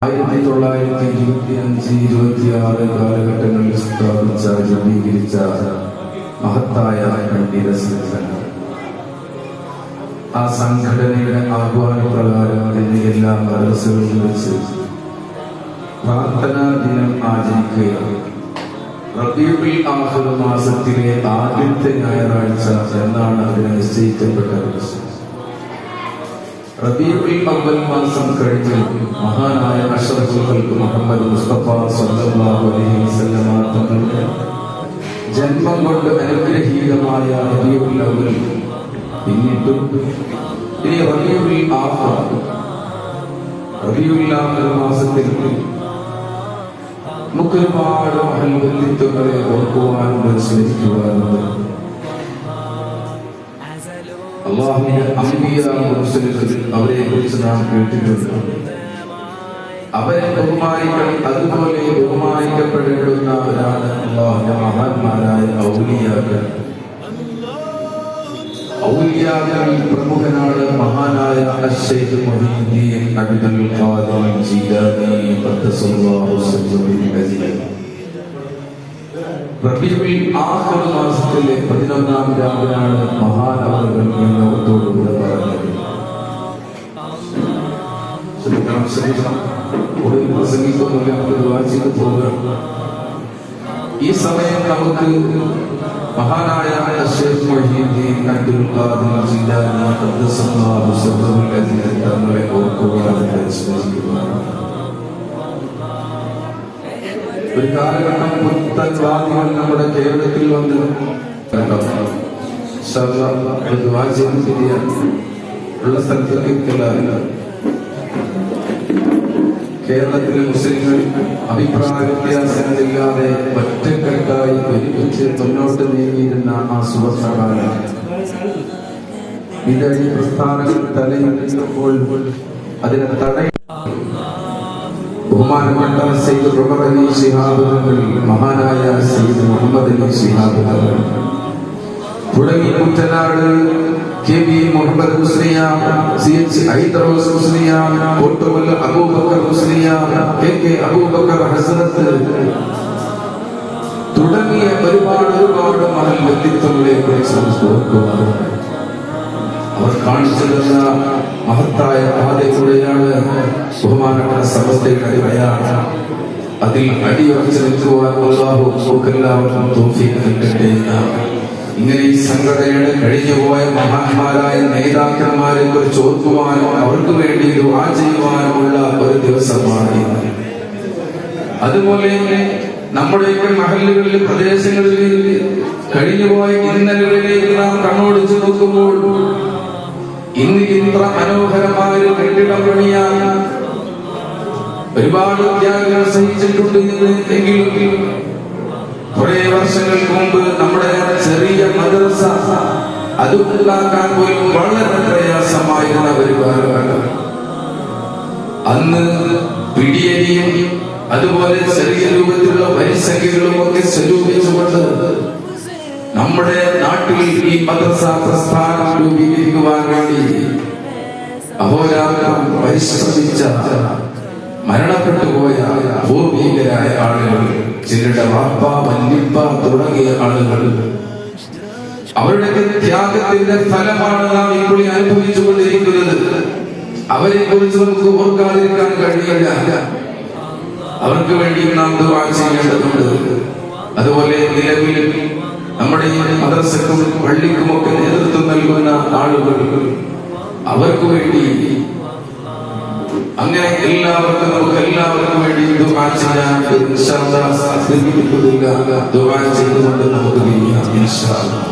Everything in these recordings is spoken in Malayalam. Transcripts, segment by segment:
1925-26 കാലഘട്ടങ്ങളിൽ സ്ഥാപിച്ച രൂപീകരിച്ച മഹത്തായ പണ്ഡിത സംഘടന. ആ സംഘടനയുടെ ആഹ്വാനപ്രകാരം ഇന്ന് എല്ലാ മദ്രസകളിലും വെച്ച് പ്രാർത്ഥനാ ദിനം ആചരിക്കുകയാണ്. റബീഉൽ ആഖിർ മാസത്തിലെ ആദ്യത്തെ ഞായറാഴ്ച എന്നാണ് അതിന് നിശ്ചയിക്കപ്പെട്ടത്. റബീഉൽ അവ്വൽ മാസം കഴിഞ്ഞ് മഹാനായ അഷ്റഫുൽ ഖൽഖ് മുഹമ്മദ് മുസ്തഫ സ്വല്ലല്ലാഹു അലൈഹി വസല്ലം തങ്ങളുടെ ജന്മം കൊണ്ട് അനുഗ്രഹീതമായ റബീഉൽ അവ്വൽ പിന്നിട്ടും ഇനി റബീഉൽ ആഖിർ മാസത്തിൽ നമുക്ക് ഒരുപാട് മഹൽ വ്യക്തിത്വങ്ങളെ ഓർക്കുവാനുണ്ട്, സ്മരിക്കുവാനുണ്ട്. അല്ലാഹുവിന്റെ അംബിയാ മുർസലുകൾ അവരെ കുറിച്ച് നാം കേട്ടിട്ടുണ്ട്. അവരെ ബഹുമാനിക്കണം, അതുപോലെ ബഹുമാനിക്കപ്പെടേണ്ടുന്നവരാണ് അല്ലാഹുവിന്റെ മഹാന്മാരായ ഔലിയാക്കൾ. ഔലിയാക്കളിൽ പ്രമുഖനാണ് മഹാനായ അശ്ശൈഖ് മുഹീദ്ദീൻ അബ്ദുൽ ഖാദിർ ജീലാനി ഖദ്ദസല്ലാഹു സിർറഹുൽ അസീസ്. റബീഉൽ ആഖിർ മാസത്തിലെ 11-ാം രാവിനാണ് മഹാനവറുകൾ ലോകത്തോടുകൂടെ പറഞ്ഞത്. പ്രസംഗിക്കുന്നില്ല, വായിച്ചിട്ട് പോകാം. ഈ സമയം നമുക്ക് മഹാനായ അശ്ശൈഖ് മുഹീദ്ദീൻ അബ്ദുൽ ഖാദിർ ജീലാനി ഖദ്ദസല്ലാഹു സിർറഹുൽ അസീസ് തങ്ങളെ ഓർക്കുവാനും സ്മരിക്കുവാനും. ഒരു കാലഘട്ടം പുത്തൻവാദികൾ നമ്മുടെ കേരളത്തിൽ വന്ന് ഉള്ള സ്ഥലത്തേക്ക് കേരളത്തിലെ മുസ്ലിങ്ങൾ അഭിപ്രായ വ്യത്യാസങ്ങളില്ലാതെ ഒറ്റക്കെട്ടായി ഒരുമിച്ച് മുന്നോട്ട് നീങ്ങിയിരുന്ന ആ സുവർണകാലം ഇതഴി പ്രസ്ഥാനങ്ങൾ തലയെടുത്തപ്പോൾ അതിനെ ബഹുമാനപ്പെട്ട സയ്യിദ് ഉമർ അലി ശിഹാബ് തങ്ങൾ, മഹാനായ സയ്യിദ് മുഹമ്മദ് അലി ശിഹാബ് തങ്ങൾ തുടങ്ങി Kuttanad K B Muhammad Musliyar, C H Hydros Musliyar, Kottumala Abubakar Musliyar, K K Abubakar Hazrat തുടങ്ങിയ ഒരുപാട് മഹൽ വ്യക്തിത്വങ്ങളെ കുറിച്ച് ഓർക്കുവാറുണ്ട്. അവർ കാണിച്ചു തന്ന മഹത്തായ പാതയിലൂടെയാണ് ബഹുമാനപ്പെട്ട സമസ്തയുടെ അയാള്. അതിൽ അടിയുറച്ച് നിൽക്കുവാൻ അല്ലാഹു നമുക്കെല്ലാവർക്കും തൗഫീഖ് നൽകട്ടെ. ഇങ്ങനെ ഈ സംഘടനയുടെ കഴിഞ്ഞുപോയ മഹാന്മാരായ നേതാക്കന്മാരെ കുറിച്ച് ഓർക്കുവാനും അവർക്ക് വേണ്ടി ദുആ ചെയ്യുവാനുമുള്ള ഒരു ദിവസമാണ് ഇന്ന്. അതുപോലെ നമ്മുടെയൊക്കെ മഹല്ലുകളിൽ, പ്രദേശങ്ങളിൽ കഴിഞ്ഞുപോയ ഇന്നലകളിലേക്ക് നാം കണ്ണോടിച്ചു നോക്കുമ്പോൾ ഇന്ന് ഇത്ര മനോഹരമായ ഒരു കെട്ടിടം പണിയാൻ ഒരുപാട് ത്യാഗങ്ങൾ സഹിച്ചിട്ടുണ്ട്. എങ്കിലും കുറെ വർഷങ്ങൾക്ക് മുമ്പ് നമ്മുടെ ചെറിയ മദ്രസ അത് ഉണ്ടാക്കാൻ പോലും വളരെ പ്രയാസമായിരുന്ന ഒരു കാലഘട്ടം. അന്ന് പിടിയരിയും അതുപോലെ ചെറിയ രൂപത്തിലുള്ള പരിസംഖ്യകളും ഒക്കെ സ്വരൂപിച്ചുകൊണ്ട് നമ്മുടെ നാട്ടിൽ ഈ മദ്രസ പ്രസ്ഥാനം രൂപീകരിക്കുവാൻ വേണ്ടി അഹോരാത്രം പരിശ്രമിച്ച മരണപ്പെട്ടുപോയ പൂർവീകരായ ആളുകൾ, ചിലരുടെ വാപ്പ, വല്യപ്പ തുടങ്ങിയ ആളുകൾ, അവരുടെ ത്യാഗത്തിന്റെ ഫലമാണ് നാം ഇപ്പോൾ അനുഭവിച്ചുകൊണ്ടിരിക്കുന്നത്. അവരെ കുറിച്ച് നമുക്ക് ഓർക്കാതിരിക്കാൻ കഴിയില്ല. അവർക്ക് വേണ്ടി നാം ദുആ ചെയ്യേണ്ടതുണ്ട്. അതുപോലെ നിലവിൽ നമ്മുടെ ഈ മദ്രസക്കും പള്ളിക്കുമൊക്കെ നേതൃത്വം നൽകുന്ന ആളുകൾ, അവർക്ക് വേണ്ടി അങ്ങനെ നമുക്ക് എല്ലാവർക്കും വേണ്ടി ദുആ ചെയ്യാൻ ദുആ ചെയ്തുകൊണ്ട് നമുക്ക് ഇൻഷാ അല്ലാഹ്.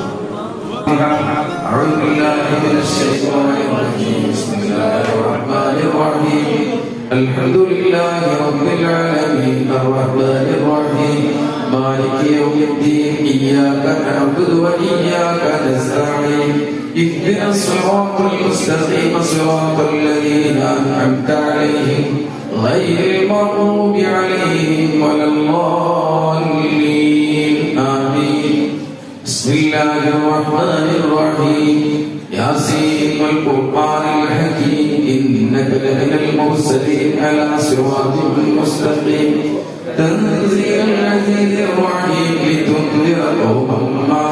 الحمد لله رب العالمين الرحمن الرحيم مالك يوم الدين إياك نعبد وإياك نستعين اهدنا الصراط المستقيم صراط الذين أنعمت عليهم غير المغضوب عليهم ولا الضالين آمين. بسم الله الرحمن الرحيم ياسين والقرآن الحكيم إنك لمن المرسلين على صراط مستقيم تنزيل العزيز الرحيم لتنذر قوما ما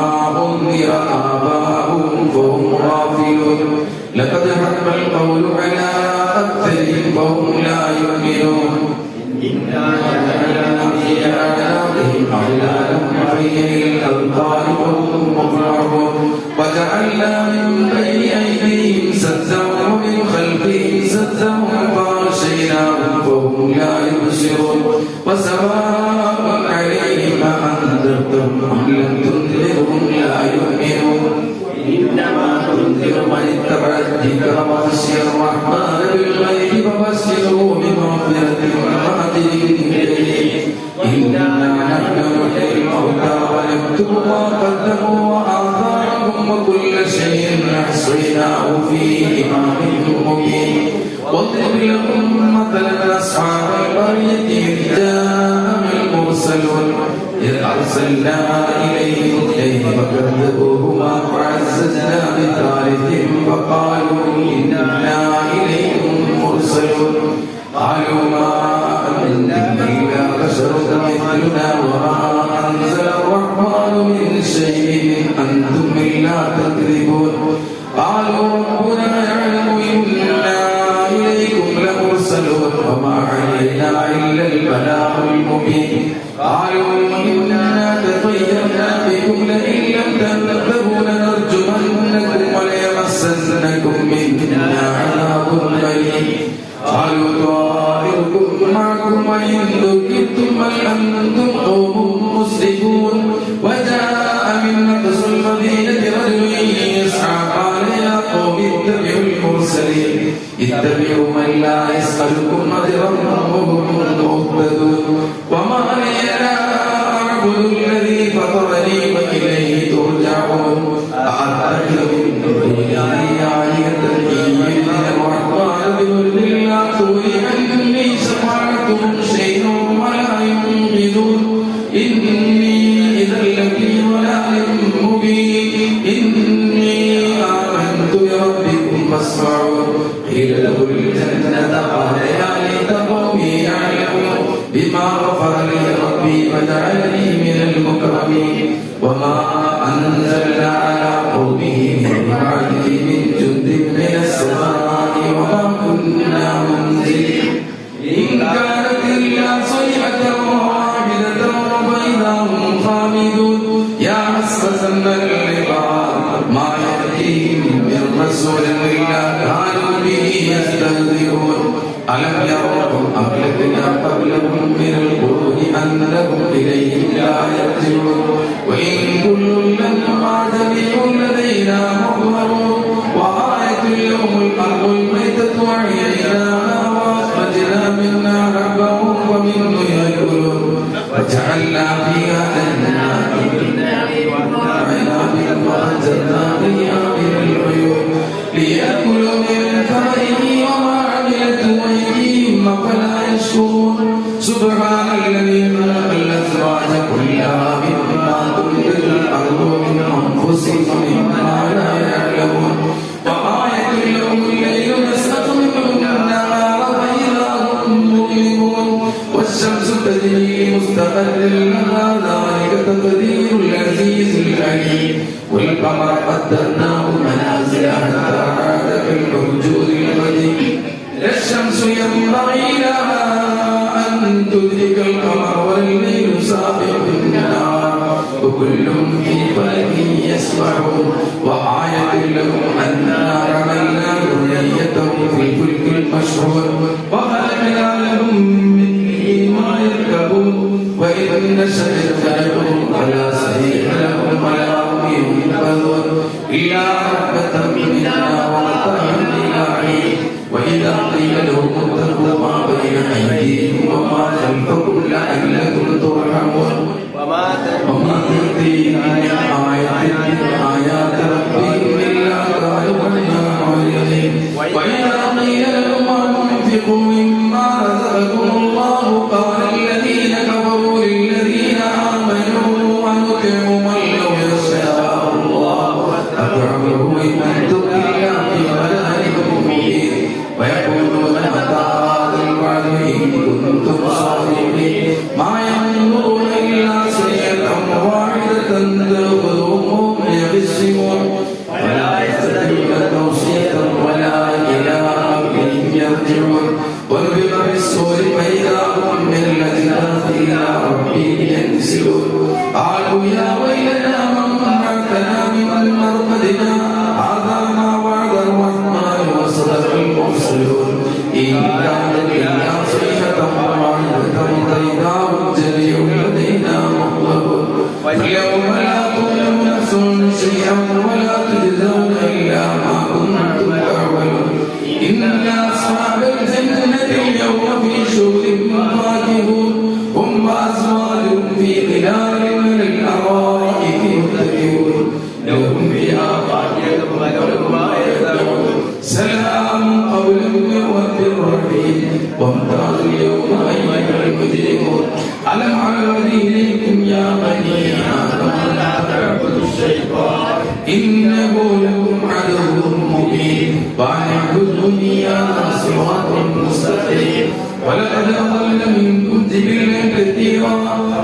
أنذر آباؤهم فهم غافلون لقد حق القول على أكثرهم فهم لا يؤمنون إنا جعلنا في أعناقهم أغلالا فهي إلى الأذقان فهم مقمحون وجعلنا من بين أيديهم سدا ومن خلفهم سدا فأغشيناهم فهم لا يبصرون وسواء عليهم أأنذرتهم أم لم تنذرهم لا يؤمنون إنما تنذر من اتبع الذكر وخشي الرحمن بالغيب فبشره بمغفرة وأجر كريم إنا نحن نحيي الموتى ونكتب ما قدموا وآثارهم وكل شيء أحصيناه في إمام مبين واضرب لهم مثلا أصحاب القرية إذ جاءهم المرسلون إذ أرسلنا إليهم اثنين فكذبوهما فعززنا بثالث فقالوا إنا إليكم مرسلون قالوا ما أنتم إلا بشر مثلنا وما أنزل الرحمن من شيء أنتم إلا تكذبون قالوا ربنا يعلم إنا إليكم لمرسلون وما علينا إلا البلاغ المبين قالوا إنا تطيرنا بكم لئن لم تنتهوا لنرجمنكم وليمسنكم منا عذاب أليم قالوا طائركم معكم وإن ذكرتم بل أنتم قوم مسرفون وجاء من أقصى المدينة رجل يسعى قال يا قوم اتبعوا المرسلين اتبعوا من لا يسألكم أجرا وهم مهتدون وما لي لا أعبد الذي فطرني وإليه ترجعون أأتخذ من دونه آلهة إن يردني الرحمن بضر لا تغني عني شفاعتهم شيئا ولا ينقذون إني إذا لفي ضلال مبين إني آمنت بربكم فاسمعون قيل ادخل الجنة قال يا ليت قومي يعلمون بما غفر لي ربي وجعلني من المكرمين وما أنزلنا على قومه من بعده من جند من السماء وما كنا منزلين إن كانت إلا صيحة واحدة فإذا هم خامدون يا حسرة اللقاء ما يأتيهم من رسول إلا كانوا به يستهزئون ألم يروا أهلكنا قبلهم من القرون أنهم إليهم لا يرجعون وإن كل لما جميع لدينا محضرون وآية اليوم الأرض الميتة وأحييناها وأخرجنا منها حبا ومنه يأكلون وجعلنا فيها جنات من عنب وأنزلنا فيها من العيون ليأكلوا من ثمره وما عملته أيديهم أفلا يشكرون سبحان الذي خلق الأزواج كلها مما تنبت الأرض ومن أنفسهم مما لا يعلمون وآية لهم الليل نسلخ منه النهار فإذا هم مظلمون والشمس تجري لمستقر لها ذلك تقدير العزيز العليم والقمر قدرناه منازل حتى عاد كالعرجون القديم لا الشمس ينبغي لها أن تدرك القمر والليل سابق النهار وكل في فلك يسبحون وآية لهم أنا حملنا ذريتهم في الفلك المشحون وخلقنا لهم من ما يركبون وإذا نشأ نتبعهم فلا صريخ لهم ولا هم ينقذون إلا رحمة منا ومتاعا إلى حين وإذا قيل لهم اتقوا ما بين أيديكم وما خلفكم لعلكم ترحمون وما تأتيهم من آية من آيات ربهم إلا قالوا إنا معرضون وإذا قيل لهم أنفقوا مما رزقكم الله قال الذين كفروا للذين والصور فإذا هم من الأجداث إلى ربهم ينسلون قالوا يا ويلنا من بعثنا من مرقدنا هذا ما وعد الرحمن وصدق المرسلون إن كانت إلا صيحة واحدة فإذا هم جميع لدينا محضرون فاليوم لا تظلم نفس شيئا ولا تجزون إلا ما كنتم تعملون إن أصحاب الجنة اليوم في شغل فاكهون هم وأزواجهم في ظلال من الأرائك متكئون لهم فيها فاكهة ولهم ما يدعون سلام قولا من رب رحيم وامتازوا اليوم أيها المجرمون ألم أعهد إليكم يا بني آدم لا تعبدوا الشيطان إنه لكم عدو مبين وأن اعبدوني هذا صراط مستقيم ولقد أضل منكم جبلا كثيرا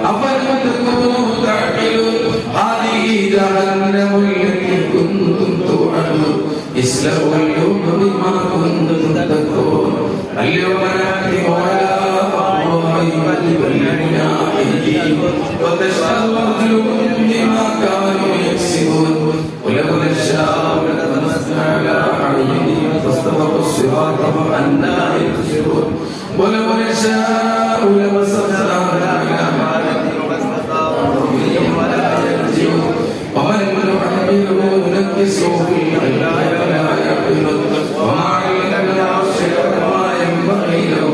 أفلم تكونوا تعقلون هذه جهنم التي كنتم توعدون اصلوا اليوم بما كنتم تكفرون اليوم نختم على أفواههم وتكلمنا أيديهم وتشهد أرجلهم بما كانوا يكسبون ولو نشاء لطمسنا على أعينهم فاستبقوا الصراط فأنى يبصرون ولو نشاء لمسخناهم على أعينهم فاستطاعوا ولا يرجعون ومن نحمله ننكسه في الخلق فلا يعقلون وما علمناه الشعر ما ينبغي له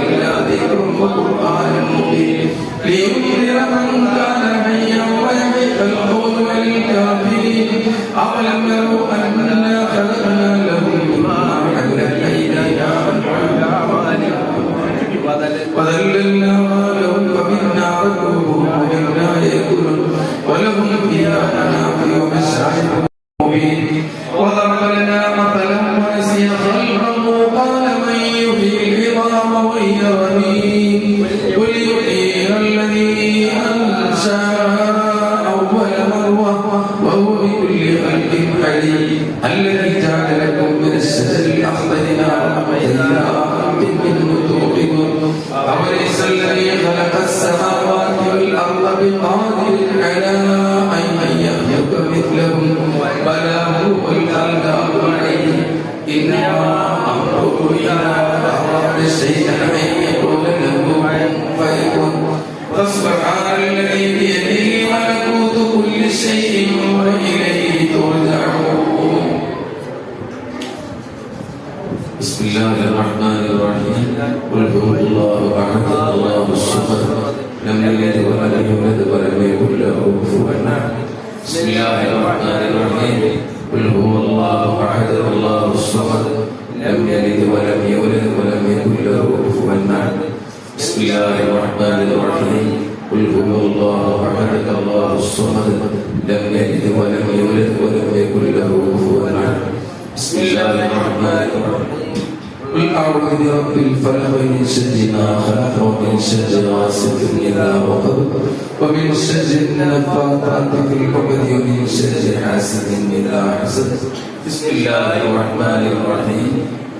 إلا ذكر وقرآن مبين لينذر من كان حيا ويحيق القول للكافرين أولم يروا أنا خلقنا لهم مما عملت أيدينا وذللناها لهم فمنا ركوبهم ومنا يأكلون ولهم فيها منافع ومشارب مبين وضرب لنا مثلا ونسي خلقه قال من يحيي العظام وهي رميم قل يحييها الذي أنشأها أول مرة وهو بكل خلق عليم الذي جعل لكم من الشجر الأخضر نارا إذا أنتم منه توقدون أوليس الذي خلق السماوات والأرض بقادر على أن يخلق مثلهم بلى هو الخلاق العليم إنما أمره إذا أراد شيئا أن يقول له كن فيكون فسبحان الذي بيده ملكوت كل شيء وإليه ترجعون بسم الله الرحمن الرحيم قل هو الله أحد الله الصمد لم يلد ولم يولد ولم يكن له كفوا أحد بسم الله الرحمن الرحيم قل هو الله أحد الله الصمد لم يلد ولم يولد ولم يكن له كفوا أحد بسم الله الرحمن الرحيم قل هو الله أحد الله الصمد لم يلد ولم يولد ولم يكن له كفوا أحد بسم الله الرحمن الرحيم قل أعوذ برب الفلق من شر ما خلق ومن شر غاسق إذا وقب ومن شر النفاثات في العقد ومن شر حاسد إذا حسد بسم الله الرحمن الرحيم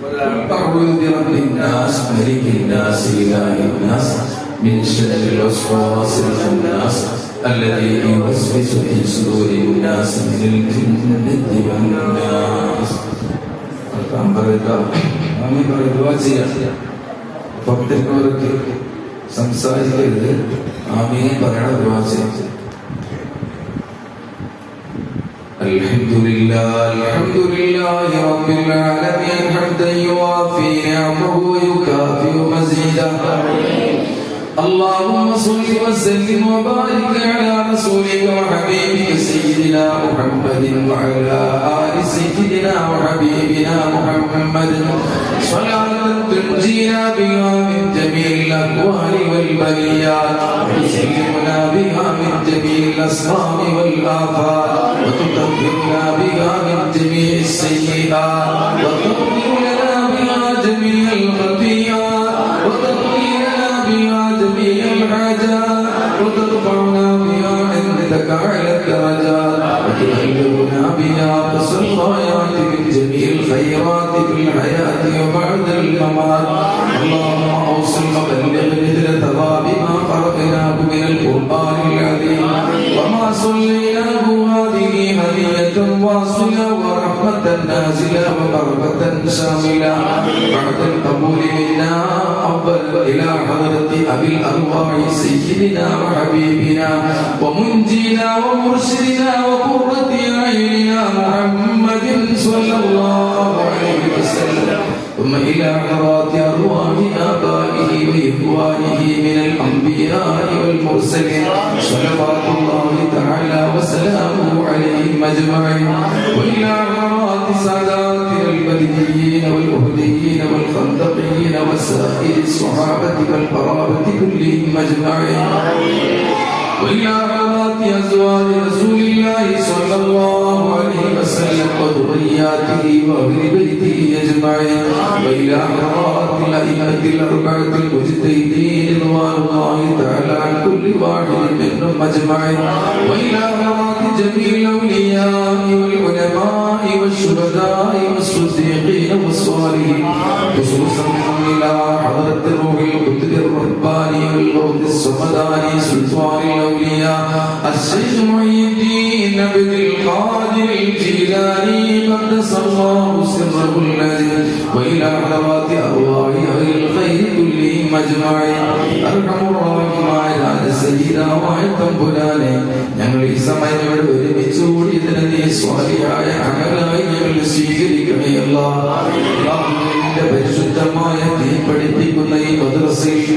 قل أعوذ برب الناس ملك الناس إله الناس من شر الوسواس الخناس الذي يوسوس في صدور الناس من الجنة والناس ഭക്തന്മാർക്ക് സംസാരിക്കരുത് ആമീൻ പറയണ ദുആ ചെയ്യാം അൽഹംദുലില്ലാഹി റബ്ബിൽ ആലമീൻ ഹംദൻ യുവാഫി നിഅമഹു വയുകാഫി മസീദാ اللهم صل وسلم وبارك على رسولك وحبيبك سيدنا محمد وعلى آل سيدنا وحبيبنا محمد صلاة تنجينا بها من جميع الأهوال والبليات وتسلمنا بها من جميع الأسقام والآفات وتطهرنا بها من جميع السيئات وتغفر لنا بها جميع الخطيئات وتقضي لنا بها جميع الحاجات وترفعنا بها عندك على الدرجات وتبلغنا بها أقصى الغايات من جميع الخيرات الخيرات في الحياة وبعد الممات اللهم أوصل وبلغ مثل ثواب ما قرأناه من القرآن العظيم وما صليناه هذه هدية واصلة ورحمة نازلة وبركة شاملة بعد القبول منا أول إلى حضرة أبي الأرواح سيدنا وحبيبنا ومنجينا ومرشدنا وقرة أعيننا محمد صلى الله عليه وسلم ثم إلى حضرات أرواح آبائه وإخوانه من الأنبياء والمرسلين صلوات الله تعالى وسلامه عليهم أجمعين وإلى حضرات ساداتنا البدريين والأهديين والخندقيين وسائر الصحابة والقرابة كلهم أجمعين وإلى حضرات أزواج رسول الله صلى الله عليه وسلم وذرياته وأهل بيته أجمعين وإلى حضرات الأئمة الأربعة المجتهدين رضوان الله تعالى عن كل واحد منهم أجمعين وإلى حضرات جميع الأولياء والعلماء والشهداء والصديقين والصالحين خصوصا إلى حضرة الروح القدس الرباني والغوث الصمداني سلطان الأولياء الشيخ معين الدين عبد القادر الجيلاني قدس الله سره العزيز وإلى حضرات أرواح أهل الخير كلهم أجمعين أرحم الراحمين സയ്യിദായ തമ്പുരാനെ ഞങ്ങൾ ഈ സമയം ഇവിടെ ഒരുമിച്ച് കൂടി ഇതിനെ നീ സ്വാലിഹായ അമലായി ഞങ്ങൾ സ്വീകരിക്കണേ അല്ലാഹ്. നിന്റെ പരിശുദ്ധമായ നീ പഠിപ്പിക്കുന്ന ഈ മദ്രസയിൽ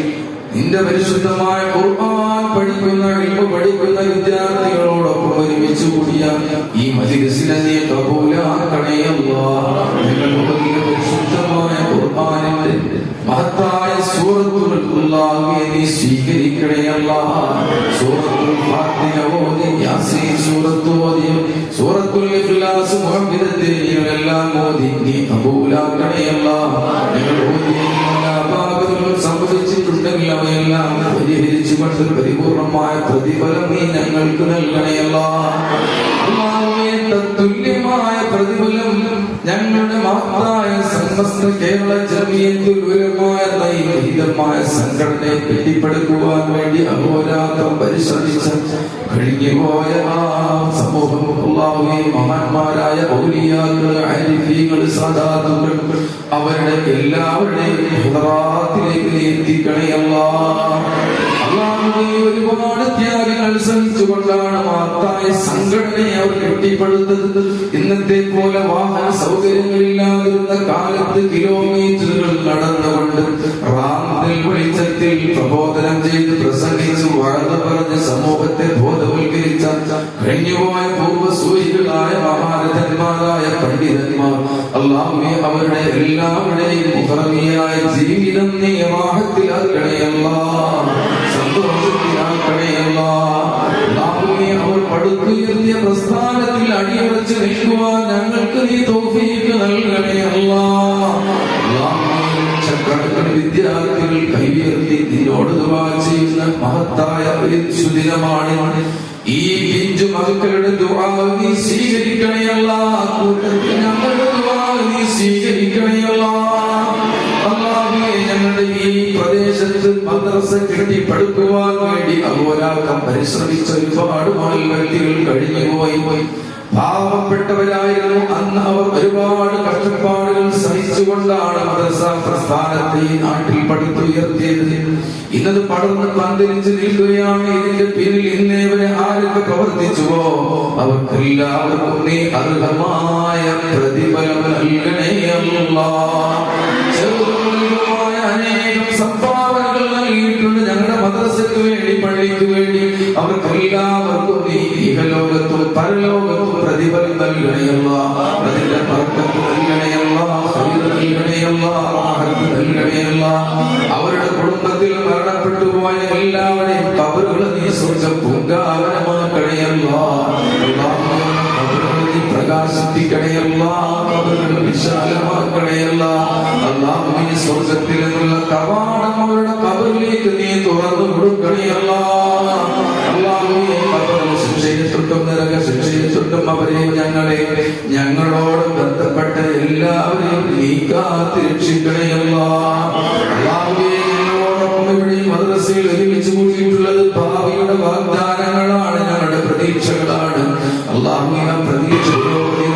നിന്റെ പരിശുദ്ധമായ ഖുർആൻ പഠിക്കുന്ന ഇൽമു പഠിക്കുന്ന വിദ്യാർത്ഥികളോടൊപ്പം ഒരുമിച്ച് കൂടിയ ഈ മജ്‌ലിസിനെ നീ കബൂലാക്കണേ അല്ലാഹ്. ഞങ്ങളുടെ പരിശുദ്ധമായ ഖുർആനിന്റെ മഹത്തായ സൂറത്തുൽ നീ സ്വീകരിക്കണേ അല്ലാഹ്. സൂറത്തുൽ ഫാത്തിഹ ഓതി, യാസീൻ സൂറത്ത് ഓതി, സൂറത്തുൽ ഇഖ്ലാസ് മുഅവ്വിദത്തുകളെല്ലാം ഓതി നീ കബൂലാക്കണേ അല്ലാഹ്. ഞങ്ങൾ ഓതിയ എല്ലാ പാപങ്ങളും സംഭവിച്ചിട്ടുണ്ടെങ്കിൽ അവയെല്ലാം പരിഹരിച്ചുകൊണ്ട് പരിപൂർണമായ പ്രതിഫലം നീ ഞങ്ങൾക്ക് നൽകണേ അല്ലാഹ്. അല്ലാഹുവേ, തത്തുല്യമായ പ്രതിഫലം ഞങ്ങളുടെ മഹത്തായ സമസ്ത കേരള ജമിയത്തുൽ ഉലമാ എന്ന ഈ മഹിതമായ സംഘടനയെ കെട്ടിപ്പടുക്കുവാൻ വേണ്ടി അഹോരാത്രം പരിശ്രമിച്ച കഴിഞ്ഞുപോയ ആ സമൂഹം അല്ലാഹുവേ, മഹാന്മാരായ ഔലിയാക്കൾ, ആരിഫീങ്ങൾ, സാദാത്തുകൾ അവരുടെ എല്ലാവരുടെയും ഹുദറാത്തിലേക്ക് എത്തിക്കണേ അല്ലാഹ്. അല്ലാഹുവേ, ഒരുപാട് ത്യാഗങ്ങൾ സഹിച്ചുകൊണ്ടാണ് മഹത്തായ സംഘടനയെ അവർ കെട്ടിപ്പടുത്തത്. ഇന്നത്തെ പോലെ വാഹന സൗകര്യങ്ങളില്ലാതിരുന്ന കാലത്ത് കിലോമീറ്ററുകൾ നടന്നുകൊണ്ട് റാന്തൽ വെളിച്ചത്തിൽ പ്രബോധനം ചെയ്ത് പ്രസംഗിച്ച് വാഴ്ന്നു പറഞ്ഞ് സമൂഹത്തെ ബോധവൽക്കരിച്ച കഴിഞ്ഞുപോയ പൂർവ്വസൂരികളായ മഹാരഥന്മാരായ പണ്ഡിതന്മാർ അല്ലാഹുവേ, അവരുടെ എല്ലാവരുടെയും മുഹറമിയായ ജീവിതം നീ റാഹത്തിലാക്കണേ അല്ലാഹ്, സന്തോഷത്തിലാക്കണേ അല്ലാഹ്. അല്ലാഹുവേ, അവർ പടുത്തുയർത്തിയ പ്രസ്ഥാനത്തിൽ അടിയുറച്ച് നിൽക്കുവാൻ ഞങ്ങൾക്ക് നീ തൗഫീഖ് നൽകണേ അല്ലാഹ്. ലക്ഷക്കണക്കിന് വിദ്യാർത്ഥികൾ കൈയുയർത്തി നിന്നോട് ദുആ ചെയ്യുന്ന മഹത്തായ ഒരു സുദിനമാണ്. ഈ പിഞ്ചു മക്കളുടെ ദുആ നീ സ്വീകരിക്കണേ അല്ലാഹ്. കൂട്ടത്തിൽ ഞങ്ങളുടെ ദുആ നീ സ്വീകരിക്കണേ അല്ലാഹ്. അല്ലാഹുവേ, ഞങ്ങളുടെ ഈ പ്രദേശത്ത് മദ്രസ കെട്ടിപ്പടുക്കുവാൻ വേണ്ടി അഹോരാത്രം പരിശ്രമിച്ച ഒരുപാട് വ്യക്തികൾ കഴിഞ്ഞുപോയി. പാവപ്പെട്ടവരായിരുന്നു അന്ന്. അവർ ഒരുപാട് കഷ്ടപ്പാടുകൾ സഹിച്ചുകൊണ്ടാണ് മദ്രസ പ്രസ്ഥാനത്തെ ഈ നാട്ടിൽ പടുത്തുയർത്തിയത്. ഇന്നത് പടർന്ന് പന്തലിച്ച് നിൽക്കുകയാണ്. ഇതിന്റെ പിന്നിൽ ഇന്നേ വരെ ആരൊക്കെ പ്രവർത്തിച്ചുവോ അവർക്കെല്ലാവർക്കും നീ അർഹമായ പ്രതിഫലം നൽകണേ അല്ലാഹ്. ചെറുതുമായ അനേകം സംഭാവനകൾ നൽകിയിട്ടുണ്ട് ഞങ്ങളുടെ മദ്രസയ്ക്ക് വേണ്ടി, പള്ളിക്ക് വേണ്ടി. അവർക്കെല്ലാവർക്കും നീ ഇഹലോകത്തും പരലോകത്തും പ്രതിഫലം നൽകണേ അല്ലാഹ്. അതിന്റെ ബർക്കത്ത് നൽകണേ അല്ലാഹ്, ഖൈർ നൽകണേ അല്ലാഹ്, റഹ്മത്ത് നൽകണേ അല്ലാഹ്. അവരുടെ കുടുംബത്തിൽ മരണപ്പെട്ടു പോയ എല്ലാവരെയും ഖബറുകൾ നീ സ്വർഗ്ഗ പൂങ്കാവനമാക്കണേ അല്ലാഹ്. ഖബറുകൾ പ്രകാശിപ്പിക്കണേ അല്ലാഹ്, ഖബറുകൾ വിശാലമാക്കണേ അല്ലാഹ്. അല്ലാഹുവേ, സ്വർഗ്ഗത്തിൽ നിന്നുള്ള കവാടം അവരുടെ ഖബറിലേക്ക് നീ തുറന്നു കൊടുക്കണേ അല്ലാഹ്. അല്ലാഹുവേ, ഖബറിൽ ശിക്ഷയെ തൊട്ടും നരക ശിക്ഷയെ തൊട്ടും അവരെ ഞങ്ങളോട് ബന്ധപ്പെട്ട എല്ലാവരെയും കാത്തിരക്ഷിക്കണേ അല്ലാഹ്. അല്ലാഹുവേ, ഞങ്ങളോടൊപ്പം ഇവിടെ ഈ മദ്രസയിൽ ഒരുമിച്ച് കൂടിയിട്ടുള്ളത് ഭാവിയുടെ വാഗ്ദാനങ്ങളാണ്, ഞങ്ങളുടെ പ്രതീക്ഷകളാണ്. അല്ലാഹുവേ, ആ പ്രതീക്ഷ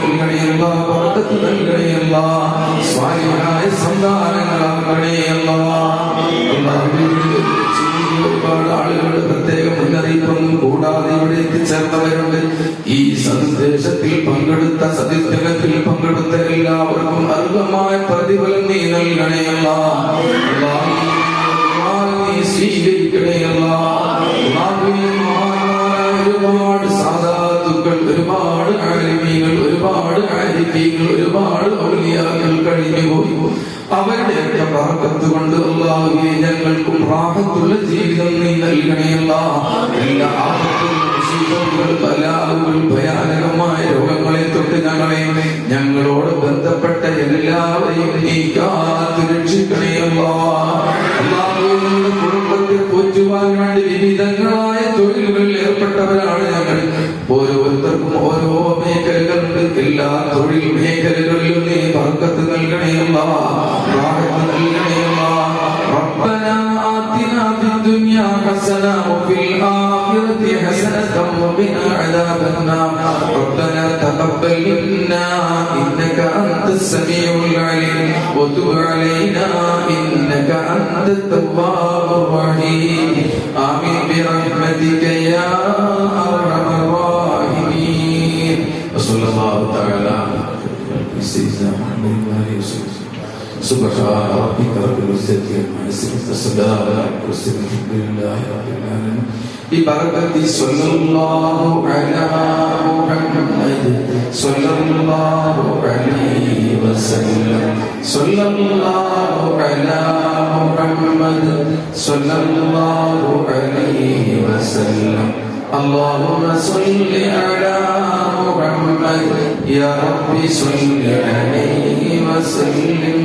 നൽകണേ അല്ലാഹ്, ബർക്കത്ത് നൽകണേ അല്ലാഹ്, സ്വാലിഹായ സന്താനങ്ങളാകണേ അല്ലാഹ്. അല്ലാഹുവേ, ഒരുപാട് ആളുകളുടെ പ്രത്യേക മുന്നറിയിപ്പൊന്നും കൂടാതെ ഇവിടെ എത്തിച്ചേർന്നവരുണ്ട്. ഈ സന്ദേശത്തിൽ പങ്കെടുത്ത സത്യത്തിൽ പങ്കെടുത്ത എല്ലാവർക്കും അർഹമായ പ്രതിഫലം നീ നൽകണേ അല്ലാഹ്. നീ സ്വീകരിക്കണേ അല്ലാഹ്. ഒരുപാട് സാദാത്തുക്കൾ, ഒരുപാട് ആലിമീങ്ങൾ, ഒരുപാട് ആരിഫീങ്ങൾ, ഒരുപാട് ഔലിയാക്കൾ കഴിഞ്ഞു പോയി. അവരുടെയൊക്കെ ബർക്കത്ത് കൊണ്ട് അല്ലാഹുവേ, ഞങ്ങൾക്കും റാഹത്തുള്ള ജീവിതം നീ നൽകണേ അല്ലാഹ്. എല്ലാ ആപത്തുകൾ, മുസീബത്തുകൾ, ബലാലുകൾ, ഭയാനകമായ രോഗങ്ങളെ തൊട്ട് ഞങ്ങളോട് ബന്ധപ്പെട്ട എല്ലാവരെയും നീ കാത്തു രക്ഷിക്കണേ അല്ലാഹ്. അല്ലാഹുവേ, ഞങ്ങളുടെ കുടുംബത്തെ പോറ്റുവാൻ വേണ്ടി വിവിധങ്ങളായ തൊഴിലുകളിൽ ഏർപ്പെട്ടവരാണ് ഞങ്ങൾ. ഓരോരുത്തർക്കും ഓരോ മേഖലകളുണ്ട്. എല്ലാ തൊഴിൽ മേഖലകളിലും നീ ബർക്കത്ത് നൽകണേ അല്ലാഹ്, റാഹത്ത് നൽകണേ അല്ലാഹ്. റബ്ബനാ ആതിനാ ഫിദ്ദുനിയാ ഹസന വഫിൽ ആഖിറതി ഹസനത വഖിനാ അദാബന്നാർ. റബ്ബനാ തഖബ്ബൽ മിന്നാ ഇന്നക അൻതസ് സമീഉൽ അലീം വതുബ് അലൈനാ ഇന്നക അൻതത് തവ്വാബുർ റഹീം. ആമീൻ ബിറഹ്മതിക യാ അർഹമർ റഹീമീൻ. വസല്ലല്ലാഹു തആല സയ്യിദനാ മുഹമ്മദ് വഅലൈഹി വസല്ലം. سبحان ربك رب العزة عما يصفون وسلام على المرسلين والحمد لله رب العالمين. ببركة صلى الله على محمد صلى الله عليه وسلم. صلى الله على محمد صلى الله عليه وسلم. اللهم صل على محمد يا رب صل عليه وسلم.